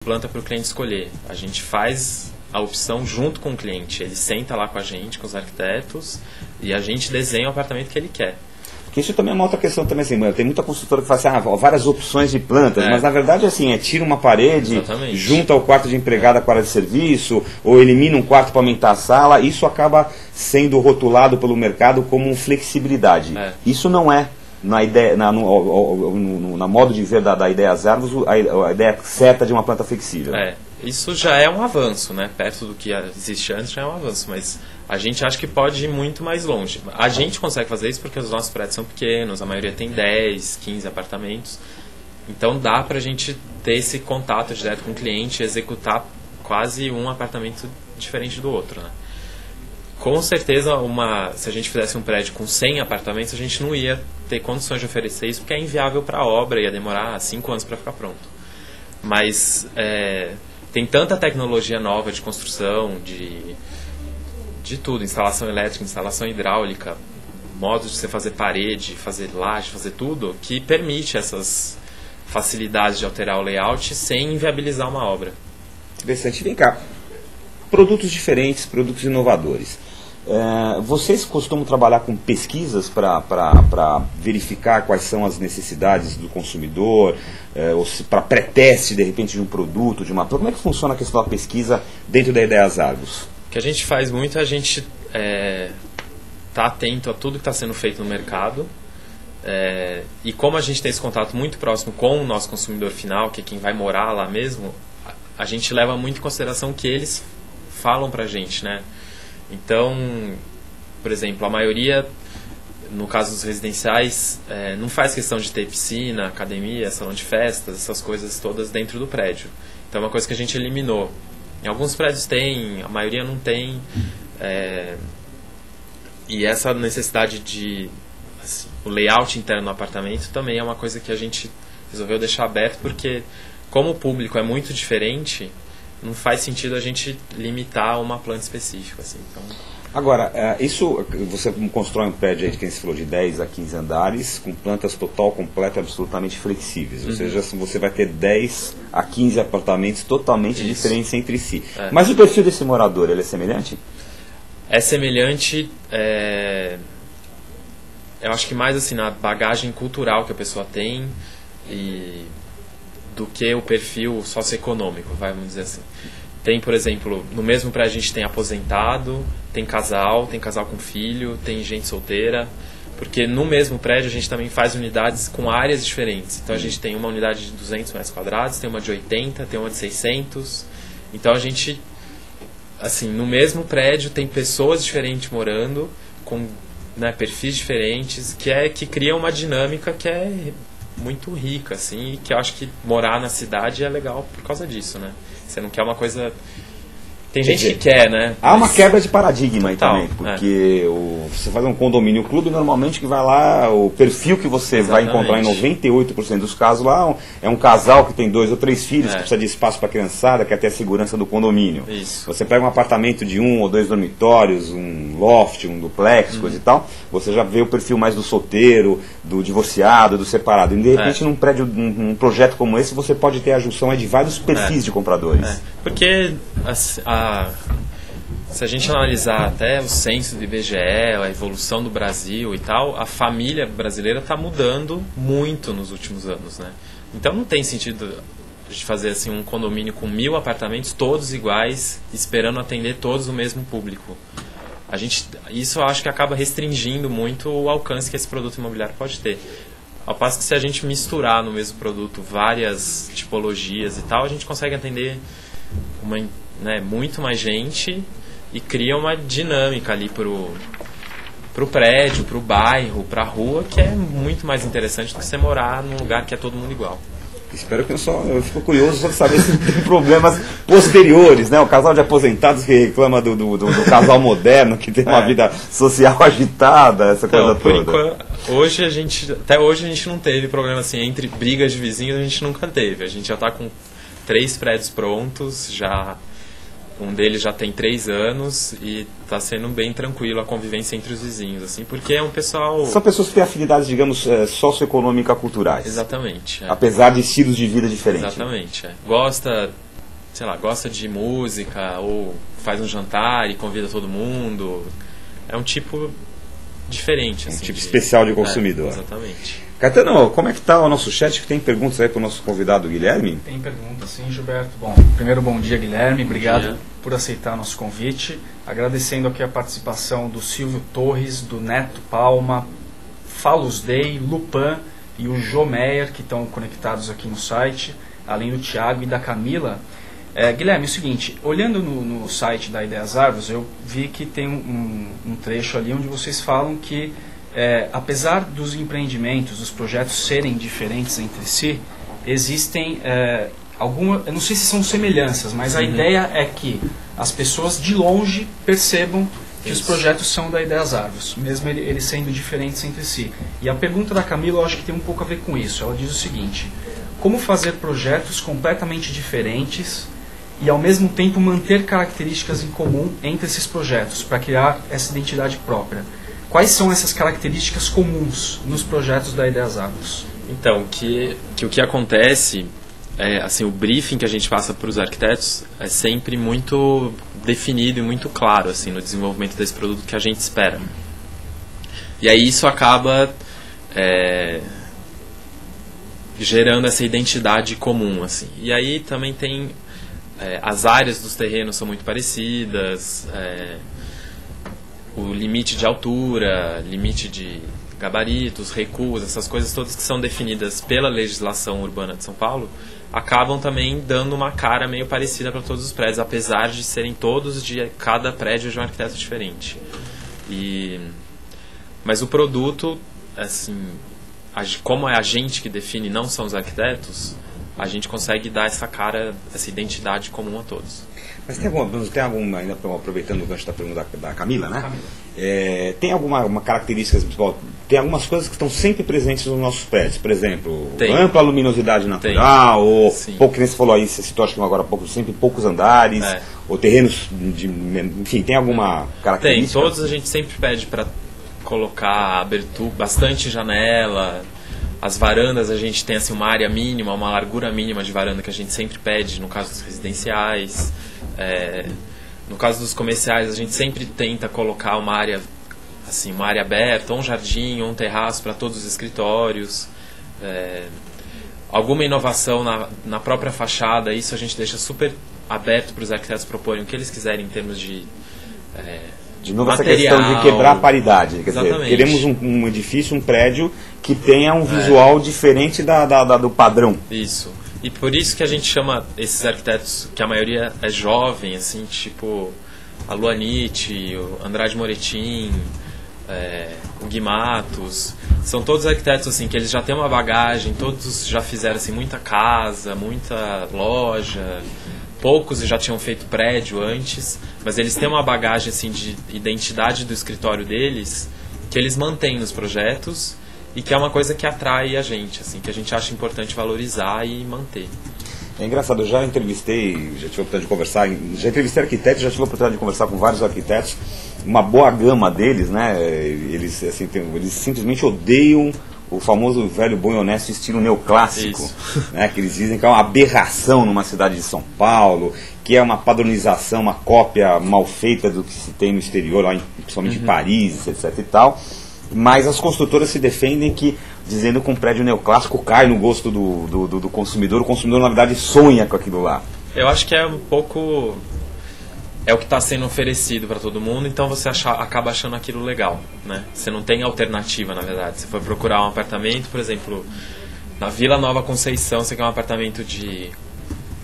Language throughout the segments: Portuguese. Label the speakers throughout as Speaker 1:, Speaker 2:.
Speaker 1: planta para o cliente escolher. A gente faz a opção junto com o cliente. Ele senta lá com a gente, com os arquitetos, e a gente desenha o apartamento que ele quer.
Speaker 2: Porque isso também é uma outra questão também, assim, tem muita construtora que fala assim, várias opções de plantas, mas na verdade assim, tira uma parede,
Speaker 1: Exatamente.
Speaker 2: junta o quarto de empregada com a área de serviço, ou elimina um quarto para aumentar a sala, isso acaba sendo rotulado pelo mercado como flexibilidade. Isso não é, na ideia, na modo de ver da ideia às árvores, a ideia certa de uma planta flexível.
Speaker 1: Isso já é um avanço, né? Perto do que existe antes já é um avanço, mas a gente acha que pode ir muito mais longe. A gente consegue fazer isso porque os nossos prédios são pequenos, a maioria tem 10, 15 apartamentos, então dá pra gente ter esse contato direto com o cliente e executar quase um apartamento diferente do outro, né? Com certeza, se a gente fizesse um prédio com 100 apartamentos, a gente não ia ter condições de oferecer isso, porque é inviável para a obra, ia demorar 5 anos para ficar pronto. Mas tem tanta tecnologia nova de construção, de tudo, instalação elétrica, instalação hidráulica, modos de você fazer parede, fazer laje, fazer tudo, que permite essas facilidades de alterar o layout sem inviabilizar uma obra.
Speaker 2: Interessante. Vem cá, produtos diferentes, produtos inovadores. Vocês costumam trabalhar com pesquisas para verificar quais são as necessidades do consumidor, ou para pré-teste, de repente, de um produto, de uma planta? Como é que funciona a questão da pesquisa dentro da ideia às árvores?
Speaker 1: O que a gente faz muito é a gente tá atento a tudo que está sendo feito no mercado, e como a gente tem esse contato muito próximo com o nosso consumidor final, que é quem vai morar lá mesmo, a gente leva muito em consideração o que eles falam para a gente, né? Então, por exemplo, a maioria, no caso dos residenciais, não faz questão de ter piscina, academia, salão de festas, essas coisas todas dentro do prédio. Então é uma coisa que a gente eliminou. Em alguns prédios tem, a maioria não tem. E essa necessidade de... Assim, o layout interno do apartamento também é uma coisa que a gente resolveu deixar aberto, porque como o público é muito diferente, não faz sentido a gente limitar uma planta específica. Assim, então...
Speaker 2: Agora, isso, você constrói um prédio aí, que você falou, de 10 a 15 andares, com plantas total, completa, absolutamente flexíveis. Ou seja, você vai ter 10 a 15 apartamentos totalmente diferentes entre si. Mas o perfil desse morador, ele é semelhante?
Speaker 1: É semelhante, eu acho que mais assim, na bagagem cultural que a pessoa tem do que o perfil socioeconômico, vamos dizer assim. Tem, por exemplo, no mesmo prédio a gente tem aposentado, tem casal com filho, tem gente solteira, porque no mesmo prédio a gente também faz unidades com áreas diferentes. Então a gente tem uma unidade de 200 metros quadrados, tem uma de 80, tem uma de 600. Então a gente, assim, no mesmo prédio tem pessoas diferentes morando, com perfis diferentes, que cria uma dinâmica que é muito rica, assim, e que eu acho que morar na cidade é legal por causa disso, né? Você não quer uma coisa... Tem gente que quer, né?
Speaker 2: Há uma quebra de paradigma aí também, porque você faz um condomínio clube, normalmente que vai lá, o perfil que você vai encontrar em 98% dos casos lá é um casal que tem 2 ou 3 filhos, que precisa de espaço para a criançada, quer ter a segurança do condomínio.
Speaker 1: Isso.
Speaker 2: Você pega um apartamento de 1 ou 2 dormitórios, um loft, um duplex, coisa e tal, você já vê o perfil mais do solteiro, do divorciado, do separado. E de repente num prédio, num projeto como esse, você pode ter a junção de vários perfis de compradores.
Speaker 1: Porque se a gente analisar até o censo do IBGE, a evolução do Brasil e tal, a família brasileira está mudando muito nos últimos anos, né? Então não tem sentido de fazer assim um condomínio com 1000 apartamentos, todos iguais, esperando atender todos o mesmo público. Isso eu acho que acaba restringindo muito o alcance que esse produto imobiliário pode ter. Ao passo que se a gente misturar no mesmo produto várias tipologias e tal, a gente consegue atender muito mais gente e cria uma dinâmica ali pro prédio, pro bairro, pra rua, que é muito mais interessante do que você morar num lugar que é todo mundo igual.
Speaker 2: Espero que eu fico curioso para saber se tem problemas posteriores, né? O casal de aposentados que reclama do casal moderno, que tem uma vida social agitada, essa coisa toda.
Speaker 1: Até hoje a gente não teve problema assim, entre brigas de vizinhos a gente nunca teve. A gente já está com 3 prédios prontos, um deles já tem 3 anos e está sendo bem tranquilo a convivência entre os vizinhos, assim, porque é um pessoal...
Speaker 2: São pessoas que têm afinidades, digamos, socioeconômica-culturais.
Speaker 1: Exatamente.
Speaker 2: Apesar de estilos de vida diferentes.
Speaker 1: Exatamente. Gosta sei lá, gosta de música ou faz um jantar e convida todo mundo. É um tipo diferente.
Speaker 2: Um
Speaker 1: assim,
Speaker 2: tipo especial de consumidor.
Speaker 1: Exatamente.
Speaker 2: Caetano, como é que está o nosso chat? Tem perguntas aí para o nosso convidado Guilherme?
Speaker 3: Tem perguntas, sim, Gilberto. Bom, primeiro bom dia, Guilherme. Obrigado por aceitar nosso convite. Agradecendo aqui a participação do Silvio Torres, do Neto Palma, Falus Day, Lupan e o Jô Meyer, que estão conectados aqui no site, além do Thiago e da Camila. Guilherme, é o seguinte, olhando no site da Ideias Árvores, eu vi que tem um trecho ali onde vocês falam que apesar dos empreendimentos, dos projetos serem diferentes entre si, existem algumas, eu não sei se são semelhanças, mas a ideia é que as pessoas de longe percebam que os projetos são da Ideias Árvores, mesmo eles sendo diferentes entre si. E a pergunta da Camila eu acho que tem um pouco a ver com isso. Ela diz o seguinte: como fazer projetos completamente diferentes e ao mesmo tempo manter características em comum entre esses projetos para criar essa identidade própria? Quais são essas características comuns nos projetos da Ideias Árvores?
Speaker 1: Então, o que acontece assim, o briefing que a gente passa para os arquitetos é sempre muito definido e muito claro assim, no desenvolvimento desse produto que a gente espera. E aí isso acaba gerando essa identidade comum. Assim. E aí também tem as áreas dos terrenos são muito parecidas, o limite de altura, limite de gabaritos, recuos, essas coisas todas que são definidas pela legislação urbana de São Paulo, acabam também dando uma cara meio parecida para todos os prédios, apesar de serem todos de cada prédio de um arquiteto diferente. Mas o produto, assim, como é a gente que define, não são os arquitetos, a gente consegue dar essa cara, essa identidade comum a todos.
Speaker 2: Mas tem alguma ainda aproveitando o gancho da pergunta da Camila, né? Tem alguma característica principal? Tem algumas coisas que estão sempre presentes nos nossos prédios, por exemplo, ampla luminosidade natural, ou pouco que nem você falou aí, você citou acho que agora há pouco, sempre poucos andares, ou terrenos enfim, tem alguma característica?
Speaker 1: Tem, todos a gente sempre pede para colocar abertura, bastante janela. As varandas a gente tem assim, uma área mínima, uma largura mínima de varanda que a gente sempre pede no caso dos residenciais. No caso dos comerciais a gente sempre tenta colocar uma área aberta, ou um jardim, ou um terraço para todos os escritórios. Alguma inovação na própria fachada, isso a gente deixa super aberto para os arquitetos proporem o que eles quiserem em termos de
Speaker 2: novo,
Speaker 1: material,
Speaker 2: essa questão de quebrar a paridade. Quer dizer, queremos um edifício, um prédio que tenha um visual diferente do padrão.
Speaker 1: Isso. E por isso que a gente chama esses arquitetos, que a maioria é jovem, assim, tipo a Luanite, o Andrade Moretin, o Gui Matos. São todos arquitetos assim, que eles já têm uma bagagem, todos já fizeram assim, muita casa, muita loja. Poucos já tinham feito prédio antes, mas eles têm uma bagagem assim, de identidade do escritório deles que eles mantêm nos projetos e que é uma coisa que atrai a gente, assim, que a gente acha importante valorizar e manter.
Speaker 2: É engraçado, eu já entrevistei, já tive a oportunidade de conversar, já entrevistei arquitetos, já tive a oportunidade de conversar com vários arquitetos, uma boa gama deles, né? Eles, assim, eles simplesmente odeiam o famoso velho bom e honesto estilo neoclássico, né, que eles dizem que é uma aberração numa cidade de São Paulo, que é uma padronização, uma cópia mal feita do que se tem no exterior, lá principalmente em Paris, etc e tal. Mas as construtoras se defendem dizendo que um prédio neoclássico cai no gosto do consumidor. O consumidor, na verdade, sonha com aquilo lá.
Speaker 1: Eu acho que é um pouco... É o que está sendo oferecido para todo mundo, então você acaba achando aquilo legal, né? Você não tem alternativa, na verdade. Você for procurar um apartamento, por exemplo, na Vila Nova Conceição, você quer um apartamento de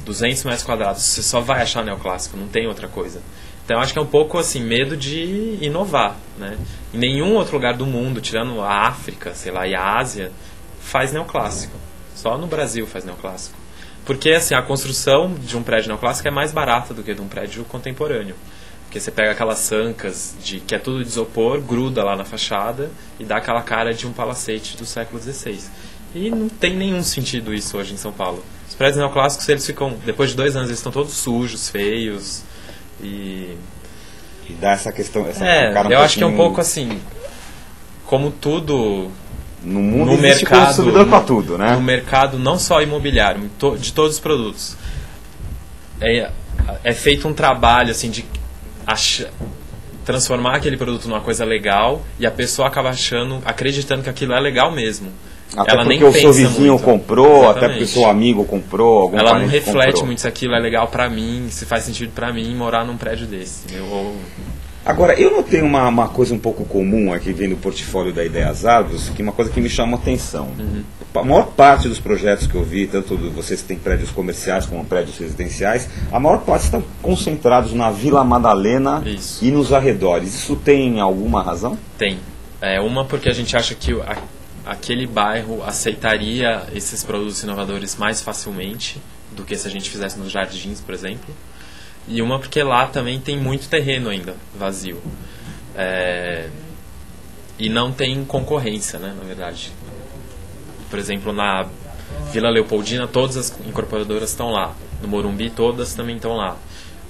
Speaker 1: 200 metros quadrados, você só vai achar neoclássico, não tem outra coisa. Então eu acho que é um pouco assim, medo de inovar, né? Em nenhum outro lugar do mundo, tirando a África, sei lá, e a Ásia, faz neoclássico. Só no Brasil faz neoclássico. Porque assim, a construção de um prédio neoclássico é mais barata do que de um prédio contemporâneo. Porque você pega aquelas sancas, que é tudo de isopor, gruda lá na fachada e dá aquela cara de um palacete do século XVI. E não tem nenhum sentido isso hoje em São Paulo. Os prédios neoclássicos, eles ficam, depois de 2 anos, eles estão todos sujos, feios. E
Speaker 2: dá essa questão...
Speaker 1: eu acho que é um pouco assim, como tudo...
Speaker 2: No mundo existe consumidor para tudo, né?
Speaker 1: No mercado não só imobiliário, de todos os produtos. é feito um trabalho assim de transformar aquele produto numa coisa legal e a pessoa acaba acreditando que aquilo é legal mesmo.
Speaker 2: Até
Speaker 1: ela
Speaker 2: porque
Speaker 1: nem
Speaker 2: o seu vizinho
Speaker 1: muito.
Speaker 2: comprou,
Speaker 1: Exatamente.
Speaker 2: até porque o seu amigo comprou, algum
Speaker 1: ela não
Speaker 2: parente
Speaker 1: reflete
Speaker 2: comprou.
Speaker 1: muito se aquilo é legal pra mim, se faz sentido pra mim morar num prédio desse.
Speaker 2: Agora, eu notei uma coisa um pouco comum aqui vendo o portfólio da Ideias Árvores, que é uma coisa que me chama a atenção. A maior parte dos projetos que eu vi, tanto vocês que têm prédios comerciais como prédios residenciais, a maior parte estão concentrados na Vila Madalena e nos arredores. Isso tem alguma razão?
Speaker 1: Tem. Uma porque a gente acha que aquele bairro aceitaria esses produtos inovadores mais facilmente do que se a gente fizesse nos Jardins, por exemplo. E uma porque lá também tem muito terreno ainda vazio. E não tem concorrência, né, na verdade. Por exemplo, na Vila Leopoldina, todas as incorporadoras estão lá. No Morumbi, todas também estão lá.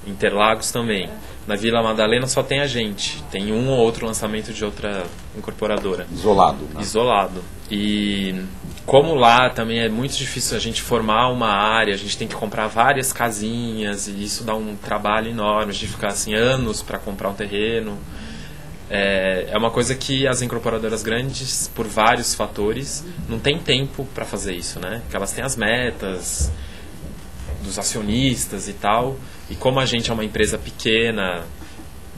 Speaker 1: Interlagos também. Na Vila Madalena só tem a gente. Tem um ou outro lançamento de outra incorporadora.
Speaker 2: Isolado. Né?
Speaker 1: Isolado. E como lá também é muito difícil a gente formar uma área, a gente tem que comprar várias casinhas e isso dá um trabalho enorme, a gente fica assim, anos para comprar um terreno. É uma coisa que as incorporadoras grandes, por vários fatores, não tem tempo para fazer isso, né? Porque elas têm as metas dos acionistas e tal. E como a gente é uma empresa pequena,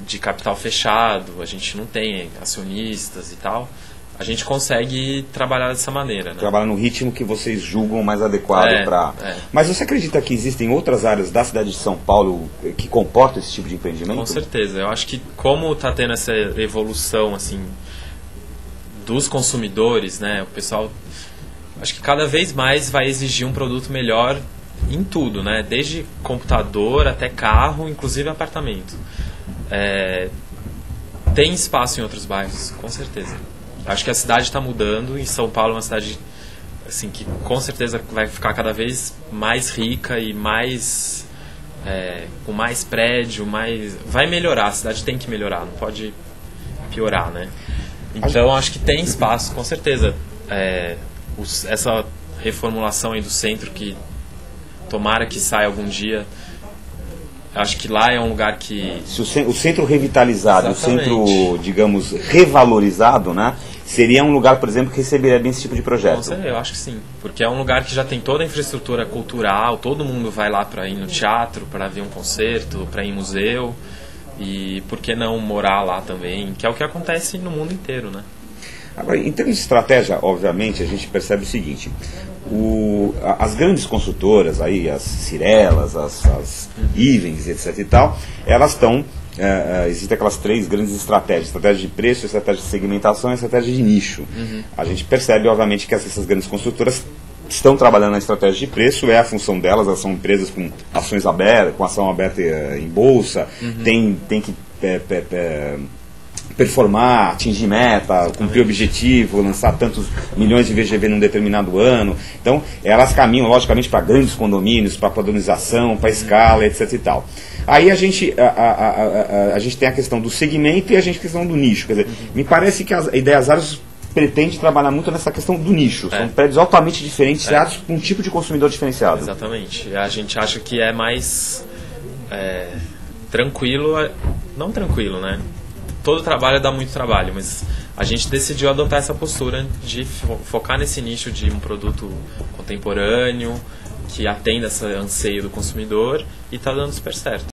Speaker 1: de capital fechado, a gente não tem acionistas e tal, a gente consegue trabalhar dessa maneira. Né?
Speaker 2: Trabalhar no ritmo que vocês julgam mais adequado para... Mas você acredita que existem outras áreas da cidade de São Paulo que comportam esse tipo de empreendimento?
Speaker 1: Com certeza. Eu acho que como está tendo essa evolução assim, dos consumidores, né, o pessoal... Acho que cada vez mais vai exigir um produto melhor em tudo, né? Desde computador até carro, inclusive apartamento. Tem espaço em outros bairros, com certeza. Acho que a cidade está mudando. Em São Paulo é uma cidade assim, que com certeza vai ficar cada vez mais rica e mais com mais prédio, vai melhorar. A cidade tem que melhorar, não pode piorar, né? Então acho que tem espaço, com certeza. Essa reformulação aí do centro que tomara que saia algum dia. Acho que lá é um lugar que...
Speaker 2: Se o centro revitalizado,
Speaker 1: Exatamente.
Speaker 2: o centro, digamos, revalorizado, né, seria um lugar, por exemplo, que receberia bem esse tipo de projeto.
Speaker 1: Eu acho que sim. Porque é um lugar que já tem toda a infraestrutura cultural, todo mundo vai lá para ir no teatro, para ver um concerto, para ir em museu. E por que não morar lá também? Que é o que acontece no mundo inteiro, né?
Speaker 2: Agora, em termos de estratégia, obviamente, a gente percebe o seguinte... as grandes construtoras, aí, as Cirelas, as Ivens, etc. e tal, elas estão... existem aquelas três grandes estratégias: estratégia de preço, estratégia de segmentação e estratégia de nicho. A gente percebe, obviamente, que essas grandes construtoras estão trabalhando na estratégia de preço, é a função delas, elas são empresas com ações abertas, com ação aberta em bolsa, tem que performar, atingir meta, cumprir objetivo, lançar tantos milhões de VGV num determinado ano. Então, elas caminham, logicamente, para grandes condomínios, para padronização, para escala, etc. e tal. Aí a gente tem a questão do segmento e a questão do nicho. Quer dizer, me parece que as Ideias Árvores pretende trabalhar muito nessa questão do nicho. São prédios altamente diferenciados com um tipo de consumidor diferenciado.
Speaker 1: Exatamente. A gente acha que é mais tranquilo, não tranquilo, né? Todo trabalho dá muito trabalho, mas a gente decidiu adotar essa postura de focar nesse nicho de um produto contemporâneo, que atenda esse anseio do consumidor, e está dando super certo.